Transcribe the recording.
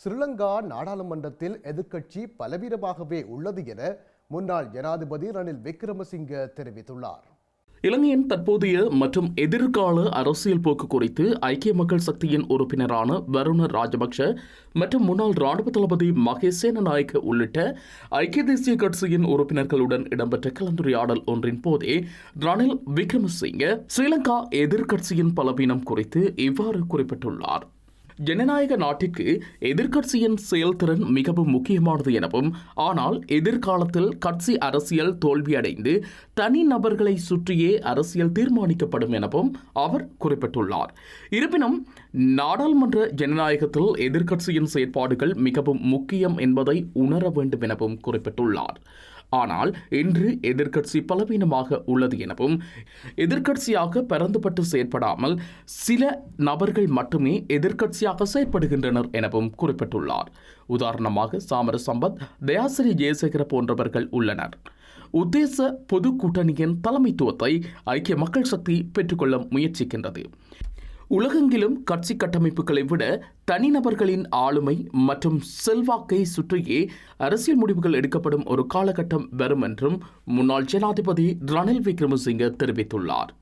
ஸ்ரீலங்கா நாடாளுமன்றத்தில் எதிர்க்கட்சி பலவீனமாகவே உள்ளது என முன்னாள் ஜனாதிபதி ரணில் விக்ரமசிங்க தெரிவித்துள்ளார். இலங்கையின் தற்போதைய மற்றும் எதிர்கால அரசியல் போக்கு குறித்து ஐக்கிய மக்கள் சக்தியின் உறுப்பினரான வருண ராஜபக்ஷ மற்றும் முன்னாள் ராணுவ தளபதி மகேஷ் சேனநாயக்க உள்ளிட்ட ஐக்கிய தேசிய கட்சியின் உறுப்பினர்களுடன் இடம்பெற்ற கலந்துரையாடல் ஒன்றின் போதே ரணில் விக்ரமசிங்க ஸ்ரீலங்கா எதிர்க்கட்சியின் பலவீனம் குறித்து இவ்வாறு குறிப்பிட்டுள்ளார். ஜனநாயக நாட்டிற்கு எதிர்க்கட்சியின் செயல்திறன் மிகவும் முக்கியமானது எனவும், ஆனால் எதிர்காலத்தில் கட்சி அரசியல் தோல்வியடைந்து தனி நபர்களை சுற்றியே அரசியல் தீர்மானிக்கப்படும் எனவும் அவர் குறிப்பிட்டுள்ளார். இருப்பினும் நாடாளுமன்ற ஜனநாயகத்தில் எதிர்க்கட்சியின் செயற்பாடுகள் மிகவும் முக்கியம் என்பதை உணர வேண்டும் எனவும் குறிப்பிட்டுள்ளார். ஆனால் இன்று எதிர்க்கட்சி பலவீனமாக உள்ளது எனவும், எதிர்க்கட்சியாக பரந்துபட்டு செயற்படாமல் சில நபர்கள் மட்டுமே எதிர்க்கட்சியாக செயற்படுகின்றனர் எனவும் குறிப்பிட்டுள்ளார். உதாரணமாக சாமர சம்பத், தயாசிரி ஜெயசேகர போன்றவர்கள் உள்ளனர். உத்தேச பொது கூட்டணியின் தலைமைத்துவத்தை ஐக்கிய மக்கள் சக்தி பெற்றுக்கொள்ள முயற்சிக்கின்றது. உலகெங்கிலும் கட்சி கட்டமைப்புகளை விட தனிநபர்களின் ஆளுமை மற்றும் செல்வாக்கை சுற்றியே அரசியல் முடிவுகள் எடுக்கப்படும் ஒரு காலகட்டம் வரும் என்றும் முன்னாள் ஜனாதிபதி ரணில் விக்ரமசிங்க தெரிவித்துள்ளார்.